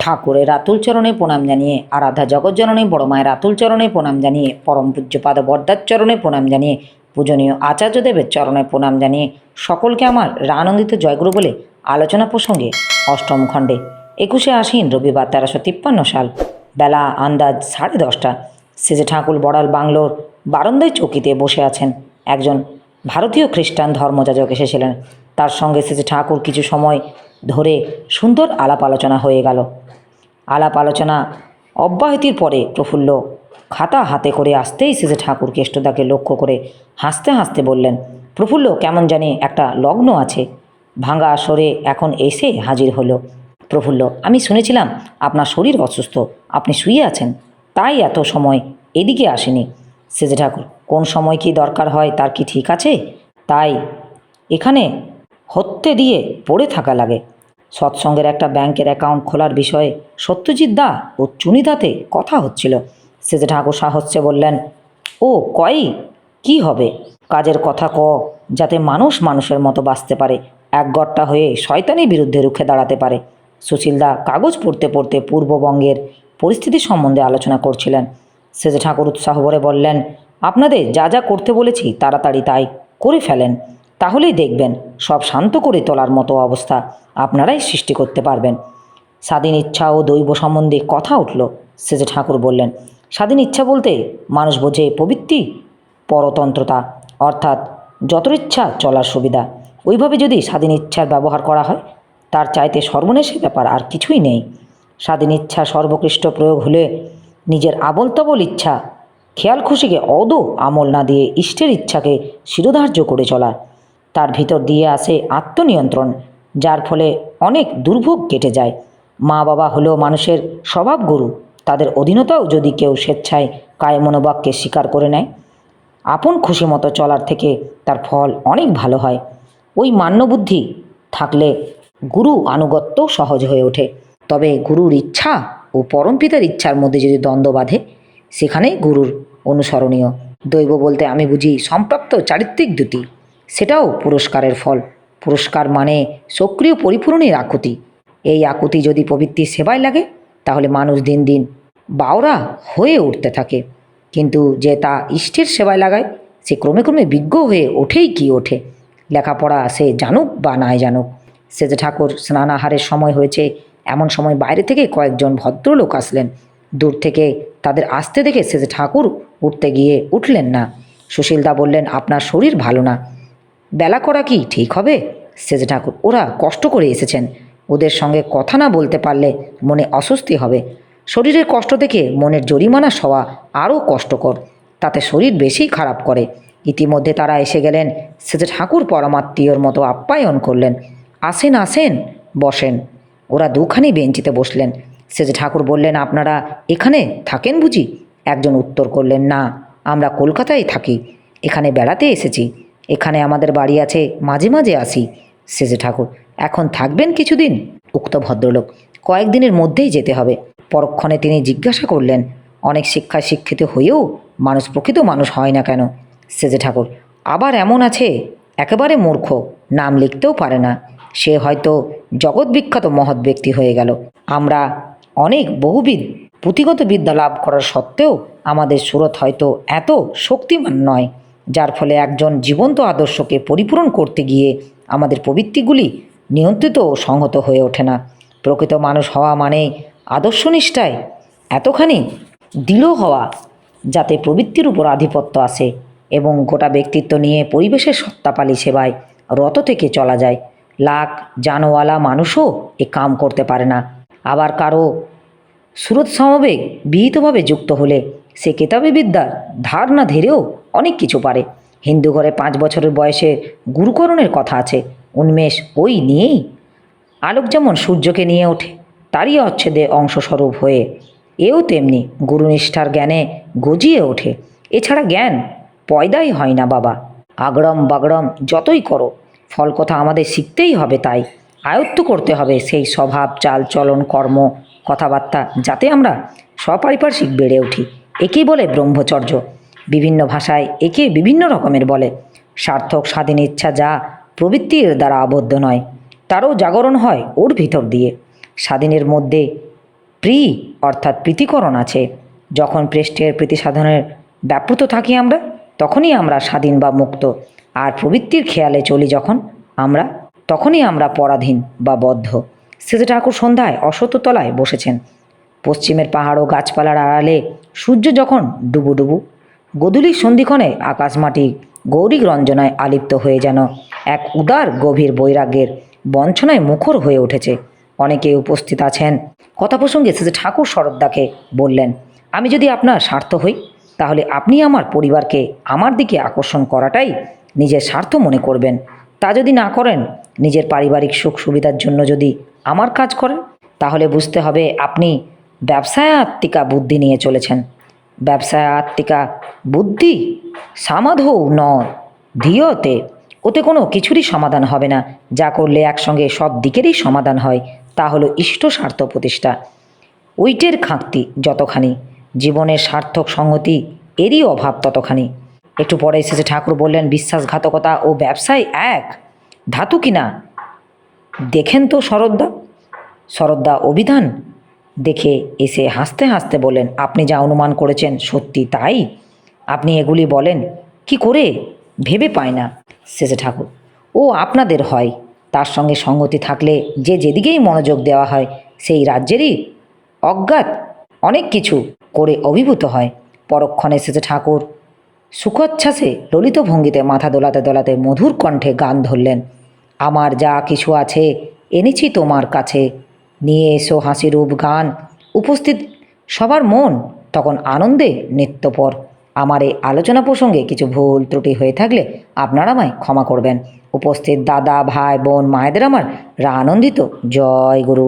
ঠাকুরের রাতুল চরণে প্রণাম জানিয়ে, আরাধা জগৎজননী বড় মায়ের রাতুল চরণে প্রণাম জানিয়ে, পরম পূজ্যপাদ বরদার চরণে প্রণাম জানিয়ে, পূজনীয় আচার্যদেবের চরণে প্রণাম জানিয়ে সকলকে আমার আনন্দিত জয়গুরু বলে আলোচনা প্রসঙ্গে অষ্টম খণ্ডে 21শে আশ্বিন রবিবার 1353 সাল বেলা আন্দাজ 10:30 সেজে ঠাকুর বড়াল বাংলোর বারান্দায় চৌকিতে বসে আছেন। একজন ভারতীয় খ্রিস্টান ধর্মযাজক এসেছিলেন। তার সঙ্গে সেজে ঠাকুর কিছু সময় ধরে সুন্দর আলাপ আলোচনা হয়ে গেল। আলাপ আলোচনা অব্যাহতির পরে প্রফুল্ল খাতা হাতে করে আসতেই সেজে ঠাকুর কেষ্টদাকে লক্ষ্য করে হাসতে হাসতে বললেন, প্রফুল্ল কেমন জানি একটা লগ্ন আছে। ভাঙা আসরে এখন এসে হাজির হলো। প্রফুল্ল, আমি শুনেছিলাম আপনার শরীর অসুস্থ, আপনি শুয়ে আছেন, তাই এত সময় এদিকে আসেনি। সেজে ঠাকুর, কোন সময় কি দরকার হয় তার কি ঠিক আছে, তাই এখানে হত্যে দিয়ে পড়ে থাকা লাগে। সৎসঙ্গের একটা ব্যাংকের অ্যাকাউন্ট খোলার বিষয়ে সত্যজিৎ দা ও চুনিদাতে কথা হচ্ছিল। সেজে ঠাকুর সাহস্যে বললেন, ও কি হবে, কাজের কথা যাতে মানুষ মানুষের মতো বাঁচতে পারে, একগট্টা হয়ে শয়তানির বিরুদ্ধে রুখে দাঁড়াতে পারে। সুশীলদা কাগজ পড়তে পড়তে পূর্ববঙ্গের পরিস্থিতি সম্বন্ধে আলোচনা করছিলেন। সেজে ঠাকুর উৎসাহ ভরে বললেন, আপনাদের যা যা করতে বলেছি তাড়াতাড়ি তাই করে ফেলেন, তাহলেই দেখবেন সব শান্ত করে তোলার মতো অবস্থা আপনারাই সৃষ্টি করতে পারবেন। স্বাধীন ইচ্ছা ও দৈব সম্বন্ধে কথা উঠল। সেজে ঠাকুর বললেন, স্বাধীন ইচ্ছা বলতে মানুষ বোঝে প্রবৃত্তি, পরতন্ত্রতা, অর্থাৎ যত ইচ্ছা চলার সুবিধা। ওইভাবে যদি স্বাধীন ইচ্ছার ব্যবহার করা হয়, তার চাইতে সর্বনেশের ব্যাপার আর কিছুই নেই। স্বাধীন ইচ্ছা সর্বোৎকৃষ্ট প্রয়োগ হলে নিজের আবল তাবল ইচ্ছা খেয়াল খুশিকে আমল না দিয়ে ইষ্টের ইচ্ছাকে শিরোধার্য করে চলা। তার ভিতর দিয়ে আসে আত্মনিয়ন্ত্রণ, যার ফলে অনেক দুর্ভোগ কেটে যায়। মা বাবা হলো মানুষের স্বভাব গুরু, তাদের অধীনতাও যদি কেউ স্বেচ্ছায় কায় মনোবাক্যে স্বীকার করে নেয়, আপন খুশি মতো চলার থেকে তার ফল অনেক ভালো হয়। ওই মান্যবুদ্ধি থাকলে গুরু আনুগত্য সহজ হয়ে ওঠে। তবে গুরুর ইচ্ছা ও পরমপিতার ইচ্ছার মধ্যে যদি দ্বন্দ্ব বাঁধে, সেখানেই গুরুর অনুসরণীয়। দৈব বলতে আমি বুঝি সম্প্রাপ্ত চারিত্রিক দ্যুতি, সেটাও পুরস্কারের ফল। পুরস্কার মানে সক্রিয় পরিপূরণের আকুতি। এই আকুতি যদি প্রবৃত্তির সেবায় লাগে, তাহলে মানুষ দিন দিন বাওরা হয়ে উঠতে থাকে। কিন্তু যে তা ইষ্টের সেবায় লাগায়, সে ক্রমে ক্রমে বিজ্ঞ হয়ে ওঠেই কি ওঠে, লেখাপড়া সে জানুক বা নাই জানুক। সেজে ঠাকুর স্নানাহারের সময় হয়েছে, এমন সময় বাইরে থেকে কয়েকজন ভদ্রলোক আসলেন। দূর থেকে তাদের আসতে দেখে সেজে ঠাকুর উঠতে গিয়ে উঠলেন না। সুশীলদা বললেন, আপনার শরীর ভালো না, বেলা করা কি ঠিক হবে? সেজে ঠাকুর, ওরা কষ্ট করে এসেছেন, ওদের সঙ্গে কথা না বলতে পারলে মনে অস্বস্তি হবে। শরীরের কষ্ট দেখে মনের জরিমানা সওয়া আরও কষ্টকর, তাতে শরীর বেশি খারাপ করে। ইতিমধ্যে তারা এসে গেলেন। সেজে ঠাকুর পরমাত্মীয়র মতো আপ্যায়ন করলেন। আসেন আসেন, বসেন। ওরা দুখানি বেঞ্চিতে বসলেন। সেজে ঠাকুর বললেন, আপনারা এখানে থাকেন বুঝি? একজন উত্তর করলেন, না, আমরা কলকাতায় থাকি, এখানে বেড়াতে এসেছি, এখানে আমাদের বাড়ি আছে, মাঝে মাঝে আসি। সেজে ঠাকুর, এখন থাকবেন কিছুদিন? উক্ত ভদ্রলোক, কয়েকদিনের মধ্যেই যেতে হবে। পরক্ষণে তিনি জিজ্ঞাসা করলেন, অনেক শিক্ষায় শিক্ষিত হয়েও মানুষ প্রকৃত মানুষ হয় না কেন? সেজে ঠাকুর, আবার এমন আছে একেবারে মূর্খ, নাম লিখতেও পারে না, সে হয়তো জগৎ বিখ্যাত মহৎ ব্যক্তি হয়ে গেল। আমরা অনেক বহুবিধ পুঁথিগত বিদ্যা লাভ করার সত্ত্বেও আমাদের সুরত হয়তো এত শক্তিমান নয়, যার ফলে একজন জীবন্ত আদর্শকে পরিপূরণ করতে গিয়ে আমাদের প্রবৃত্তিগুলি নিয়ন্ত্রিত ও সংহত হয়ে ওঠে না। প্রকৃত মানুষ হওয়া মানে আদর্শনিষ্ঠায় এতখানি দৃঢ় হওয়া, যাতে প্রবৃত্তির উপর আধিপত্য আসে এবং গোটা ব্যক্তিত্ব নিয়ে পরিবেশের সত্তাপালী সেবায় রত থেকে চলা যায়। লাখ জানওয়ালা মানুষও এ কাম করতে পারে না। আবার কারো সুরত সমবেগ বিহিতভাবে যুক্ত হলে সে কেতাবে বিদ্যার ধার না ধীরেও অনেক কিছু পারে। হিন্দু ঘরে 5 বছরের বয়সে গুরুকরণের কথা আছে, উন্মেষ ওই নিয়েই। আলোক যেমন সূর্যকে নিয়ে ওঠে, তারই অচ্ছেদে অংশস্বরূপ হয়ে এও তেমনি গুরুনিষ্ঠার জ্ঞানে গজিয়ে ওঠে। এছাড়া জ্ঞান পয়দাই হয় না বাবা, আগড়ম বাগড়ম যতই করো, ফল কথা আমাদের শিখতেই হবে। তাই আয়ত্ত করতে হবে সেই স্বভাব, চাল চলন, কর্ম, কথাবার্তা, যাতে আমরা সপারিপার্শ্বিক বেড়ে উঠি। একেই বলে ব্রহ্মচর্য। বিভিন্ন ভাষায় একে বিভিন্ন রকমের বলে। সার্থক স্বাধীন ইচ্ছা যা প্রবৃত্তির দ্বারা আবদ্ধ নয়, তারও জাগরণ হয় ওর ভিতর দিয়ে। স্বাধীনের মধ্যে প্রি অর্থাৎ প্রীতিকরণ আছে। যখন পৃষ্ঠের প্রীতি সাধনের ব্যাপৃত থাকি আমরা, তখনই আমরা স্বাধীন বা মুক্ত। আর প্রবৃত্তির খেয়ালে চলি যখন আমরা, তখনই আমরা পরাধীন বা বদ্ধ। শ্রীজি ঠাকুর সন্ধ্যায় অশ্বত্থতলায় বসেছেন। পশ্চিমের পাহাড় ও গাছপালার আড়ালে সূর্য যখন ডুবু গোধূলির সন্ধিক্ষণে আকাশমাটি গৌরিক রঞ্জনায় আলিপ্ত হয়ে যেন এক উদার গভীর বৈরাগ্যের বঞ্চনায় মুখর হয়ে উঠেছে। অনেকে উপস্থিত আছেন। কথা প্রসঙ্গে শ্রীজি ঠাকুর শরদ্দাকে বললেন, আমি যদি আপনার স্বার্থ হই, তাহলে আপনি আমার পরিবারকে আমার দিকে আকর্ষণ করাটাই নিজের স্বার্থ মনে করবেন। তা যদি না করেন, নিজের পারিবারিক সুখ সুবিধার জন্য যদি আমার কাজ করেন, তাহলে বুঝতে হবে আপনি ব্যবসায়াত্মিকা বুদ্ধি নিয়ে চলেছেন। ব্যবসায়াত্মিকা বুদ্ধি সামাধৌ ন ধীয়তে, ওতে কোনো কিছুরই সমাধান হবে না। যা করলে একসঙ্গে সব দিকেরই সমাধান হয়, তা হলো ইষ্ট স্বার্থ প্রতিষ্ঠা। ওইটের খাঁকতি যতখানি, জীবনের সার্থক সংগতি এরই অভাব ততখানি। একটু পরে এসেছে ঠাকুর বললেন, বিশ্বাসঘাতকতা ও ব্যবসায় এক ধাতু কিনা দেখেন তো শরদ্দা। শরদ্দা অভিধান দেখে এসে হাসতে হাসতে বললেন, আপনি যা অনুমান করেছেন সত্যি তাই? আপনি এগুলি বলেন কি করে ভেবে পায় না। শেষে ঠাকুর, ও আপনাদের হয়, তার সঙ্গে সঙ্গতি থাকলে যে যেদিকেই মনোযোগ দেওয়া হয় সেই রাজ্যেরই অজ্ঞাত অনেক কিছু করে অভিভূত হয়। পরক্ষণে শেষে ঠাকুর সুখোচ্ছ্বাসে ললিত ভঙ্গিতে মাথা দোলাতে দোলাতে মধুর কণ্ঠে গান ধরলেন, আমার যা কিছু আছে এনেছি তোমার কাছে, নিয়ে এসো হাসিরূপ গান। উপস্থিত সবার মন তখন আনন্দে নৃত্যপর। আমার এই আলোচনা প্রসঙ্গে কিছু ভুল ত্রুটি হয়ে থাকলে আপনারা আমায় ক্ষমা করবেন। উপস্থিত দাদা, ভাই, বোন, মায়েদের আমার আনন্দিত জয় গুরু।